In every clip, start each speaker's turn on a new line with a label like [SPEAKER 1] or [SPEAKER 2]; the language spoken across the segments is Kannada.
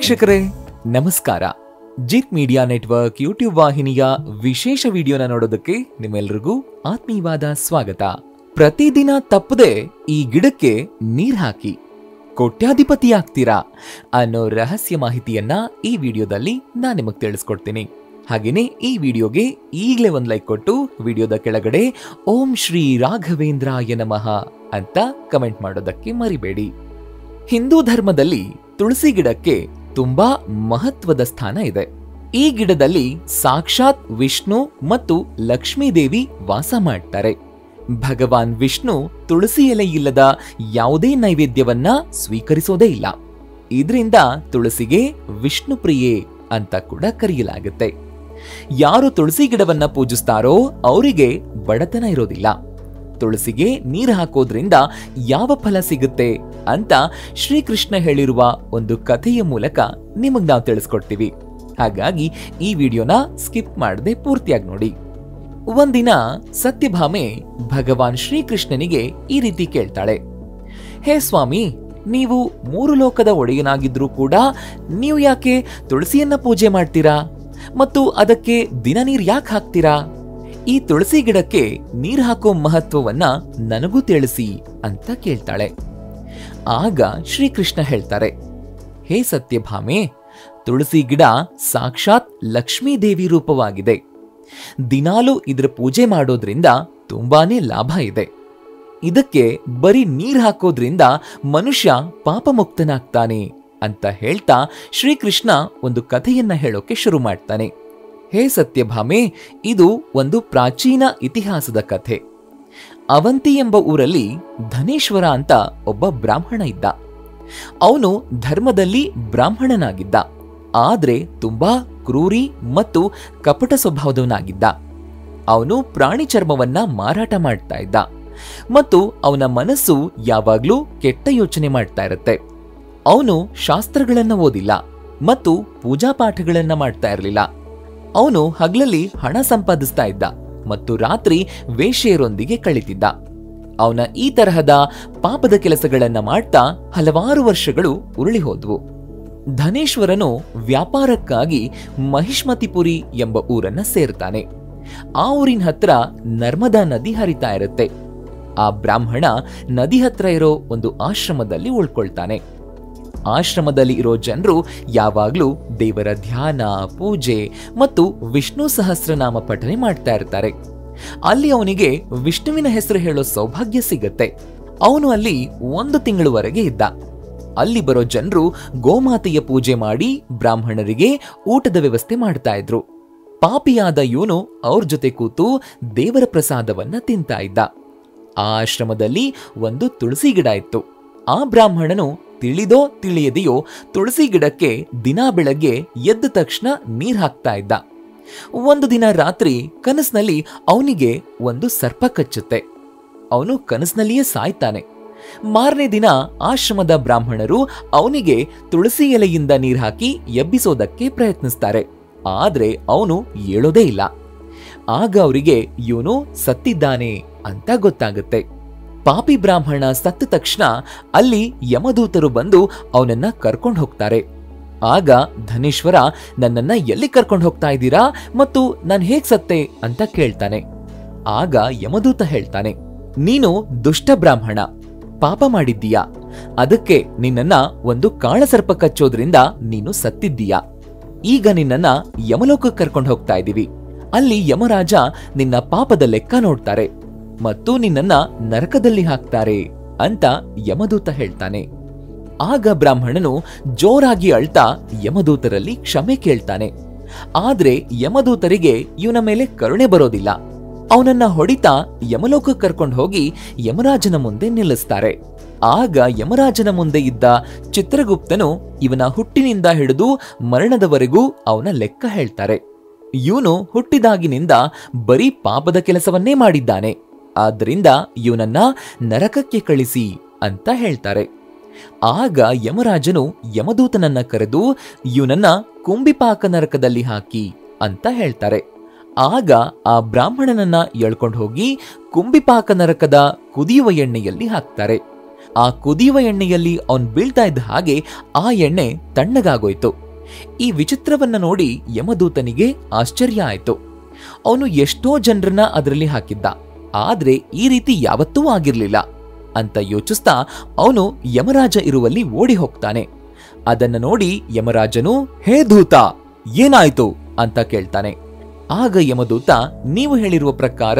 [SPEAKER 1] ವೀಕ್ಷಕರೇ ನಮಸ್ಕಾರ. ಜಿತ್ ಮೀಡಿಯಾ ನೆಟ್ವರ್ಕ್ ಯೂಟ್ಯೂಬ್ ವಾಹಿನಿಯ ವಿಶೇಷ ವಿಡಿಯೋನ ನೋಡೋದಕ್ಕೆ ನಿಮ್ಮೆಲ್ಲರಿಗೂ ಆತ್ಮೀಯವಾದ ಸ್ವಾಗತ. ಪ್ರತಿದಿನ ತಪ್ಪದೆ ಈ ಗಿಡಕ್ಕೆ ನೀರ್ ಹಾಕಿ ಕೋಟ್ಯಾಧಿಪತಿ ಆಗ್ತೀರಾ ಅನ್ನೋ ರಹಸ್ಯ ಮಾಹಿತಿಯನ್ನ ಈ ವಿಡಿಯೋದಲ್ಲಿ ನಾನು ನಿಮಗೆ ತಿಳಿಸ್ಕೊಡ್ತೀನಿ. ಹಾಗೇನೆ ಈ ವಿಡಿಯೋಗೆ ಈಗಲೇ ಒಂದು ಲೈಕ್ ಕೊಟ್ಟು ವಿಡಿಯೋದ ಕೆಳಗಡೆ ಓಂ ಶ್ರೀ ರಾಘವೇಂದ್ರಾಯ ನಮಃ ಅಂತ ಕಮೆಂಟ್ ಮಾಡೋದಕ್ಕೆ ಮರಿಬೇಡಿ. ಹಿಂದೂ ಧರ್ಮದಲ್ಲಿ ತುಳಸಿ ಗಿಡಕ್ಕೆ ತುಂಬಾ ಮಹತ್ವದ ಸ್ಥಾನ ಇದೆ. ಈ ಗಿಡದಲ್ಲಿ ಸಾಕ್ಷಾತ್ ವಿಷ್ಣು ಮತ್ತು ಲಕ್ಷ್ಮೀ ದೇವಿ ವಾಸ ಮಾಡ್ತಾರೆ. ಭಗವಾನ್ ವಿಷ್ಣು ತುಳಸಿ ಎಲೆ ಇಲ್ಲದ ಯಾವುದೇ ನೈವೇದ್ಯವನ್ನ ಸ್ವೀಕರಿಸೋದೇ ಇಲ್ಲ. ಇದರಿಂದ ತುಳಸಿಗೆ ವಿಷ್ಣು ಪ್ರಿಯೆ ಅಂತ ಕೂಡ ಕರೆಯಲಾಗುತ್ತೆ. ಯಾರು ತುಳಸಿ ಗಿಡವನ್ನ ಪೂಜಿಸ್ತಾರೋ ಅವರಿಗೆ ಬಡತನ ಇರೋದಿಲ್ಲ. ತುಳಸಿಗೆ ನೀರು ಹಾಕೋದ್ರಿಂದ ಯಾವ ಫಲ ಸಿಗುತ್ತೆ ಅಂತ ಶ್ರೀಕೃಷ್ಣ ಹೇಳಿರುವ ಒಂದು ಕಥೆಯ ಮೂಲಕ ನಿಮಗ್ ನಾವು ತಿಳಿಸ್ಕೊಡ್ತೀವಿ. ಹಾಗಾಗಿ ಈ ವಿಡಿಯೋನ ಸ್ಕಿಪ್ ಮಾಡದೆ ಪೂರ್ತಿಯಾಗಿ ನೋಡಿ. ಒಂದಿನ ಸತ್ಯಭಾಮೆ ಭಗವಾನ್ ಶ್ರೀಕೃಷ್ಣನಿಗೆ ಈ ರೀತಿ ಕೇಳ್ತಾಳೆ, ಹೇ ಸ್ವಾಮಿ, ನೀವು ಮೂರು ಲೋಕದ ಒಡೆಯನಾಗಿದ್ರೂ ಕೂಡ ನೀವು ಯಾಕೆ ತುಳಸಿಯನ್ನ ಪೂಜೆ ಮಾಡ್ತೀರಾ ಮತ್ತು ಅದಕ್ಕೆ ದಿನ ನೀರ್ ಯಾಕೆ ಹಾಕ್ತೀರಾ? ಈ ತುಳಸಿ ಗಿಡಕ್ಕೆ ನೀರ್ ಹಾಕೋ ಮಹತ್ವವನ್ನ ನನಗೂ ತಿಳಿಸಿ ಅಂತ ಕೇಳ್ತಾಳೆ. ಆಗ ಶ್ರೀಕೃಷ್ಣ ಹೇಳ್ತಾರೆ, ಹೇ ಸತ್ಯಭಾಮೆ, ತುಳಸಿ ಗಿಡ ಸಾಕ್ಷಾತ್ ಲಕ್ಷ್ಮೀ ದೇವಿ ರೂಪವಾಗಿದೆ. ದಿನಾಲೂ ಇದ್ರ ಪೂಜೆ ಮಾಡೋದ್ರಿಂದ ತುಂಬಾನೇ ಲಾಭ ಇದೆ. ಇದಕ್ಕೆ ಬರೀ ನೀರ್ ಹಾಕೋದ್ರಿಂದ ಮನುಷ್ಯ ಪಾಪ ಮುಕ್ತನಾಗ್ತಾನೆ ಅಂತ ಹೇಳ್ತಾ ಶ್ರೀಕೃಷ್ಣ ಒಂದು ಕಥೆಯನ್ನ ಹೇಳೋಕೆ ಶುರು ಮಾಡ್ತಾನೆ. ಹೇ ಸತ್ಯಭಾಮೆ, ಇದು ಒಂದು ಪ್ರಾಚೀನ ಇತಿಹಾಸದ ಕಥೆ. ಅವಂತಿ ಎಂಬ ಊರಲ್ಲಿ ಧನೇಶ್ವರ ಅಂತ ಒಬ್ಬ ಬ್ರಾಹ್ಮಣ ಇದ್ದ. ಅವನು ಧರ್ಮದಲ್ಲಿ ಬ್ರಾಹ್ಮಣನಾಗಿದ್ದ, ಆದ್ರೆ ತುಂಬಾ ಕ್ರೂರಿ ಮತ್ತು ಕಪಟ ಸ್ವಭಾವದವನಾಗಿದ್ದ. ಅವನು ಪ್ರಾಣಿ ಚರ್ಮವನ್ನ ಮಾರಾಟ ಮಾಡ್ತಾ ಇದ್ದ ಮತ್ತು ಅವನ ಮನಸ್ಸು ಯಾವಾಗ್ಲೂ ಕೆಟ್ಟ ಯೋಚನೆ ಮಾಡ್ತಾ ಇರುತ್ತೆ. ಅವನು ಶಾಸ್ತ್ರಗಳನ್ನ ಓದಿಲ್ಲ ಮತ್ತು ಪೂಜಾ ಪಾಠಗಳನ್ನ ಮಾಡ್ತಾ ಇರಲಿಲ್ಲ. ಅವನು ಹಗಲಲ್ಲಿ ಹಣ ಸಂಪಾದಿಸ್ತಾ ಇದ್ದ ಮತ್ತು ರಾತ್ರಿ ವೇಶ್ಯೆಯರೊಂದಿಗೆ ಕಳೀತಿದ್ದ. ಅವನ ಈ ತರಹದ ಪಾಪದ ಕೆಲಸಗಳನ್ನ ಮಾಡ್ತಾ ಹಲವಾರು ವರ್ಷಗಳು ಉರುಳಿ ಹೋದ್ವು. ಧನೇಶ್ವರನು ವ್ಯಾಪಾರಕ್ಕಾಗಿ ಮಹಿಷ್ಮತಿಪುರಿ ಎಂಬ ಊರನ್ನ ಸೇರ್ತಾನೆ. ಆ ಊರಿನ ಹತ್ರ ನರ್ಮದಾ ನದಿ ಹರಿತಾ ಇರುತ್ತೆ. ಆ ಬ್ರಾಹ್ಮಣ ನದಿ ಹತ್ರ ಇರೋ ಒಂದು ಆಶ್ರಮದಲ್ಲಿ ಉಳ್ಕೊಳ್ತಾನೆ. ಆಶ್ರಮದಲ್ಲಿ ಇರೋ ಜನರು ಯಾವಾಗ್ಲೂ ದೇವರ ಧ್ಯಾನ, ಪೂಜೆ ಮತ್ತು ವಿಷ್ಣು ಸಹಸ್ರನಾಮ ಪಠನೆ ಮಾಡ್ತಾ ಇರ್ತಾರೆ. ಅಲ್ಲಿ ಅವನಿಗೆ ವಿಷ್ಣುವಿನ ಹೆಸರು ಹೇಳೋ ಸೌಭಾಗ್ಯ ಸಿಗತ್ತೆ. ಅವನು ಅಲ್ಲಿ 1 ತಿಂಗಳವರೆಗೆ ಇದ್ದ. ಅಲ್ಲಿ ಬರೋ ಜನರು ಗೋಮಾತೆಯ ಪೂಜೆ ಮಾಡಿ ಬ್ರಾಹ್ಮಣರಿಗೆ ಊಟದ ವ್ಯವಸ್ಥೆ ಮಾಡ್ತಾ ಇದ್ರು. ಪಾಪಿಯಾದ ಇವನು ಅವ್ರ ಜೊತೆ ಕೂತು ದೇವರ ಪ್ರಸಾದವನ್ನ ತಿಂತಾ ಇದ್ದ. ಆ ಆಶ್ರಮದಲ್ಲಿ ಒಂದು ತುಳಸಿ ಗಿಡ ಇತ್ತು. ಆ ಬ್ರಾಹ್ಮಣನು ತಿಳಿದೋ ತಿಳಿಯದೆಯೋ ತುಳಸಿ ಗಿಡಕ್ಕೆ ದಿನಾ ಬೆಳಗ್ಗೆ ಎದ್ದ ತಕ್ಷಣ ನೀರ್ ಹಾಕ್ತಾ ಇದ್ದ. ಒಂದು ದಿನ ರಾತ್ರಿ ಕನಸಿನಲ್ಲಿ ಅವನಿಗೆ ಒಂದು ಸರ್ಪ ಕಚ್ಚುತ್ತೆ. ಅವನು ಕನಸಿನಲ್ಲಿಯೇ ಸಾಯ್ತಾನೆ. ಮಾರನೇ ದಿನ ಆಶ್ರಮದ ಬ್ರಾಹ್ಮಣರು ಅವನಿಗೆ ತುಳಸಿ ಎಲೆಯಿಂದ ನೀರ್ ಹಾಕಿ ಎಬ್ಬಿಸೋದಕ್ಕೆ ಪ್ರಯತ್ನಿಸ್ತಾರೆ. ಆದ್ರೆ ಅವನು ಏಳೋದೇ ಇಲ್ಲ. ಆಗ ಅವರಿಗೆ ಇವನು ಸತ್ತಿದ್ದಾನೆ ಅಂತ ಗೊತ್ತಾಗುತ್ತೆ. ಪಾಪಿ ಬ್ರಾಹ್ಮಣ ಸತ್ತ ತಕ್ಷಣ ಅಲ್ಲಿ ಯಮದೂತರು ಬಂದು ಅವನನ್ನ ಕರ್ಕೊಂಡು ಹೋಗ್ತಾರೆ. ಆಗ ಧನೇಶ್ವರ, ನನ್ನನ್ನ ಎಲ್ಲಿ ಕರ್ಕೊಂಡು ಹೋಗ್ತಾ ಇದ್ದೀರಾ ಮತ್ತು ನಾನು ಹೇಗ್ ಸತ್ತೆ ಅಂತ ಕೇಳ್ತಾನೆ. ಆಗ ಯಮದೂತ ಹೇಳ್ತಾನೆ, ನೀನು ದುಷ್ಟ ಬ್ರಾಹ್ಮಣ, ಪಾಪ ಮಾಡಿದ್ದೀಯಾ, ಅದಕ್ಕೆ ನಿನ್ನನ್ನ ಒಂದು ಕಾಳಸರ್ಪ ಕಚ್ಚೋದ್ರಿಂದ ನೀನು ಸತ್ತಿದ್ದೀಯಾ. ಈಗ ನಿನ್ನನ್ನ ಯಮಲೋಕಕ್ಕೆ ಕರ್ಕೊಂಡು ಹೋಗ್ತಾ ಇದ್ದೀವಿ. ಅಲ್ಲಿ ಯಮರಾಜ ನಿನ್ನ ಪಾಪದ ಲೆಕ್ಕ ನೋಡ್ತಾರೆ ಮತ್ತು ನಿನ್ನನ್ನ ನರಕದಲ್ಲಿ ಹಾಕ್ತಾರೆ ಅಂತ ಯಮದೂತ ಹೇಳ್ತಾನೆ. ಆಗ ಬ್ರಾಹ್ಮಣನು ಜೋರಾಗಿ ಅಳ್ತಾ ಯಮದೂತರಲ್ಲಿ ಕ್ಷಮೆ ಕೇಳ್ತಾನೆ. ಆದ್ರೆ ಯಮದೂತರಿಗೆ ಇವನ ಮೇಲೆ ಕರುಣೆ ಬರೋದಿಲ್ಲ. ಅವನನ್ನ ಹೊಡಿತಾ ಯಮಲೋಕಕ್ಕೆ ಕರ್ಕೊಂಡು ಹೋಗಿ ಯಮರಾಜನ ಮುಂದೆ ನಿಲ್ಲಿಸ್ತಾರೆ. ಆಗ ಯಮರಾಜನ ಮುಂದೆ ಇದ್ದ ಚಿತ್ರಗುಪ್ತನು ಇವನ ಹುಟ್ಟಿನಿಂದ ಹಿಡಿದು ಮರಣದವರೆಗೂ ಅವನ ಲೆಕ್ಕ ಹೇಳ್ತಾರೆ. ಇವನು ಹುಟ್ಟಿದಾಗಿನಿಂದ ಬರೀ ಪಾಪದ ಕೆಲಸವನ್ನೇ ಮಾಡಿದ್ದಾನೆ, ಆದ್ದರಿಂದ ಇವನನ್ನ ನರಕಕ್ಕೆ ಕಳಿಸಿ ಅಂತ ಹೇಳ್ತಾರೆ. ಆಗ ಯಮರಾಜನು ಯಮದೂತನನ್ನ ಕರೆದು ಇವನನ್ನ ಕುಂಬಿಪಾಕ ನರಕದಲ್ಲಿ ಹಾಕಿ ಅಂತ ಹೇಳ್ತಾರೆ. ಆಗ ಆ ಬ್ರಾಹ್ಮಣನನ್ನ ಎಳ್ಕೊಂಡು ಹೋಗಿ ಕುಂಬಿಪಾಕ ನರಕದ ಕುದಿಯುವ ಎಣ್ಣೆಯಲ್ಲಿ ಹಾಕ್ತಾರೆ. ಆ ಕುದಿಯುವ ಎಣ್ಣೆಯಲ್ಲಿ ಅವನ್ ಬೀಳ್ತಾ ಇದ್ದ ಹಾಗೆ ಆ ಎಣ್ಣೆ ತಣ್ಣಗಾಗೋಯ್ತು. ಈ ವಿಚಿತ್ರವನ್ನ ನೋಡಿ ಯಮದೂತನಿಗೆ ಆಶ್ಚರ್ಯ ಆಯ್ತು. ಅವನು ಎಷ್ಟೋ ಜನರನ್ನ ಅದರಲ್ಲಿ ಹಾಕಿದ್ದ, ಆದ್ರೆ ಈ ರೀತಿ ಯಾವತ್ತೂ ಆಗಿರ್ಲಿಲ್ಲ ಅಂತ ಯೋಚಿಸ್ತಾ ಅವನು ಯಮರಾಜ ಇರುವಲ್ಲಿ ಓಡಿ ಹೋಗ್ತಾನೆ. ಅದನ್ನ ನೋಡಿ ಯಮರಾಜನು, ಹೇ ದೂತ, ಏನಾಯ್ತು ಅಂತ ಕೇಳ್ತಾನೆ. ಆಗ ಯಮದೂತ, ನೀವು ಹೇಳಿರುವ ಪ್ರಕಾರ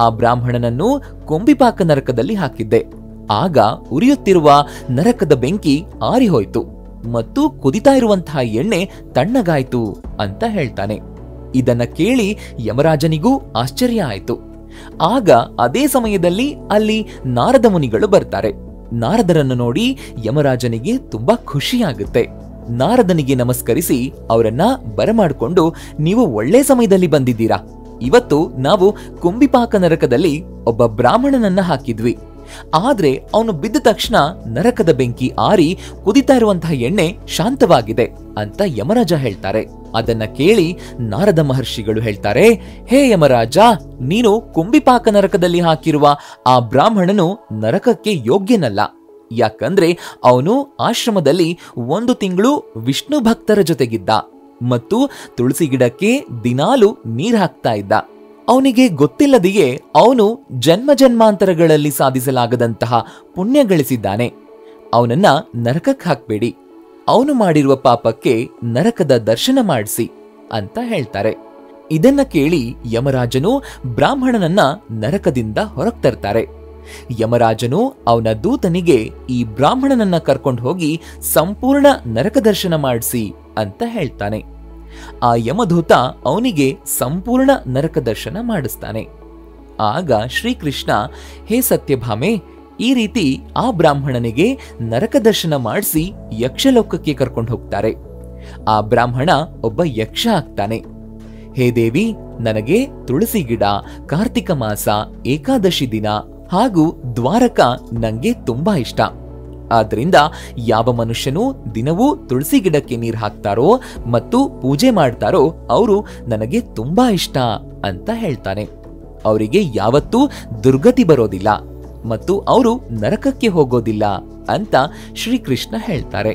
[SPEAKER 1] ಆ ಬ್ರಾಹ್ಮಣನನ್ನು ಕೊಂಬಿಪಾಕ ನರಕದಲ್ಲಿ ಹಾಕಿದ್ದೆ. ಆಗ ಉರಿಯುತ್ತಿರುವ ನರಕದ ಬೆಂಕಿ ಆರಿಹೋಯ್ತು ಮತ್ತು ಕುದಿತಾ ಇರುವಂತಹ ಎಣ್ಣೆ ತಣ್ಣಗಾಯ್ತು ಅಂತ ಹೇಳ್ತಾನೆ. ಇದನ್ನ ಕೇಳಿ ಯಮರಾಜನಿಗೂ ಆಶ್ಚರ್ಯ ಆಯ್ತು. ಆಗ ಅದೇ ಸಮಯದಲ್ಲಿ ಅಲ್ಲಿ ನಾರದ ಮುನಿಗಳು ಬರ್ತಾರೆ. ನಾರದರನ್ನು ನೋಡಿ ಯಮರಾಜನಿಗೆ ತುಂಬಾ ಖುಷಿಯಾಗುತ್ತೆ. ನಾರದನಿಗೆ ನಮಸ್ಕರಿಸಿ ಅವರನ್ನ ಬರಮಾಡಿಕೊಂಡು, ನೀವು ಒಳ್ಳೆ ಸಮಯದಲ್ಲಿ ಬಂದಿದ್ದೀರಾ. ಇವತ್ತು ನಾವು ಕುಂಬಿಪಾಕ ನರಕದಲ್ಲಿ ಒಬ್ಬ ಬ್ರಾಹ್ಮಣನನ್ನ ಹಾಕಿದ್ವಿ. ಆದ್ರೆ ಅವನು ಬಿದ್ದ ತಕ್ಷಣ ನರಕದ ಬೆಂಕಿ ಆರಿ ಕುದಿತಾ ಇರುವಂತಹ ಎಣ್ಣೆ ಶಾಂತವಾಗಿದೆ ಅಂತ ಯಮರಾಜ ಹೇಳ್ತಾರೆ. ಅದನ್ನ ಕೇಳಿ ನಾರದ ಮಹರ್ಷಿಗಳು ಹೇಳ್ತಾರೆ, ಹೇ ಯಮರಾಜ, ನೀನು ಕುಂಬಿಪಾಕ ನರಕದಲ್ಲಿ ಹಾಕಿರುವ ಆ ಬ್ರಾಹ್ಮಣನು ನರಕಕ್ಕೆ ಯೋಗ್ಯನಲ್ಲ. ಯಾಕಂದ್ರೆ ಅವನು ಆಶ್ರಮದಲ್ಲಿ 1 ತಿಂಗಳು ವಿಷ್ಣು ಭಕ್ತರ ಜೊತೆಗಿದ್ದ ಮತ್ತು ತುಳಸಿ ಗಿಡಕ್ಕೆ ದಿನಾಲು ನೀರ್ ಹಾಕ್ತಾ ಇದ್ದ. ಅವನಿಗೆ ಗೊತ್ತಿಲ್ಲದೆಯೇ ಅವನು ಜನ್ಮ ಜನ್ಮಾಂತರಗಳಲ್ಲಿ ಸಾಧಿಸಲಾಗದಂತಹ ಪುಣ್ಯ ಗಳಿಸಿದ್ದಾನೆ. ಅವನನ್ನ ನರಕಕ್ಕೆ ಹಾಕ್ಬೇಡಿ, ಅವನು ಮಾಡಿರುವ ಪಾಪಕ್ಕೆ ನರಕದ ದರ್ಶನ ಮಾಡಿಸಿ ಅಂತ ಹೇಳ್ತಾರೆ. ಇದನ್ನ ಕೇಳಿ ಯಮರಾಜನು ಬ್ರಾಹ್ಮಣನನ್ನ ನರಕದಿಂದ ಹೊರಗೆ ತರ್ತಾರೆ. ಯಮರಾಜನು ಅವನ ದೂತನಿಗೆ ಈ ಬ್ರಾಹ್ಮಣನನ್ನ ಕರ್ಕೊಂಡು ಹೋಗಿ ಸಂಪೂರ್ಣ ನರಕ ದರ್ಶನ ಮಾಡಿಸಿ ಅಂತ ಹೇಳ್ತಾನೆ. ಆ ಯಮದೂತ ಅವನಿಗೆ ಸಂಪೂರ್ಣ ನರಕ ದರ್ಶನ ಮಾಡಿಸ್ತಾನೆ. ಆಗ ಶ್ರೀಕೃಷ್ಣ, ಹೇ ಸತ್ಯಭಾಮೆ, ಈ ರೀತಿ ಆ ಬ್ರಾಹ್ಮಣನಿಗೆ ನರಕ ದರ್ಶನ ಮಾಡಿಸಿ ಯಕ್ಷಲೋಕಕ್ಕೆ ಕರ್ಕೊಂಡು ಹೋಗ್ತಾರೆ. ಆ ಬ್ರಾಹ್ಮಣ ಒಬ್ಬ ಯಕ್ಷ ಆಗ್ತಾನೆ. ಹೇ ದೇವಿ, ನನಗೆ ತುಳಸಿ ಗಿಡ, ಕಾರ್ತಿಕ ಮಾಸ, ಏಕಾದಶಿ ದಿನ ಹಾಗೂ ದ್ವಾರಕ ನಂಗೆ ತುಂಬಾ ಇಷ್ಟ. ಆದ್ರಿಂದ ಯಾವ ಮನುಷ್ಯನು ದಿನವೂ ತುಳಸಿ ಗಿಡಕ್ಕೆ ನೀರು ಹಾಕ್ತಾರೋ ಮತ್ತು ಪೂಜೆ ಮಾಡ್ತಾರೋ ಅವರು ನನಗೆ ತುಂಬಾ ಇಷ್ಟ ಅಂತ ಹೇಳ್ತಾನೆ. ಅವರಿಗೆ ಯಾವತ್ತೂ ದುರ್ಗತಿ ಬರೋದಿಲ್ಲ ಮತ್ತು ಅವರು ನರಕಕ್ಕೆ ಹೋಗೋದಿಲ್ಲ ಅಂತ ಶ್ರೀಕೃಷ್ಣ ಹೇಳ್ತಾರೆ.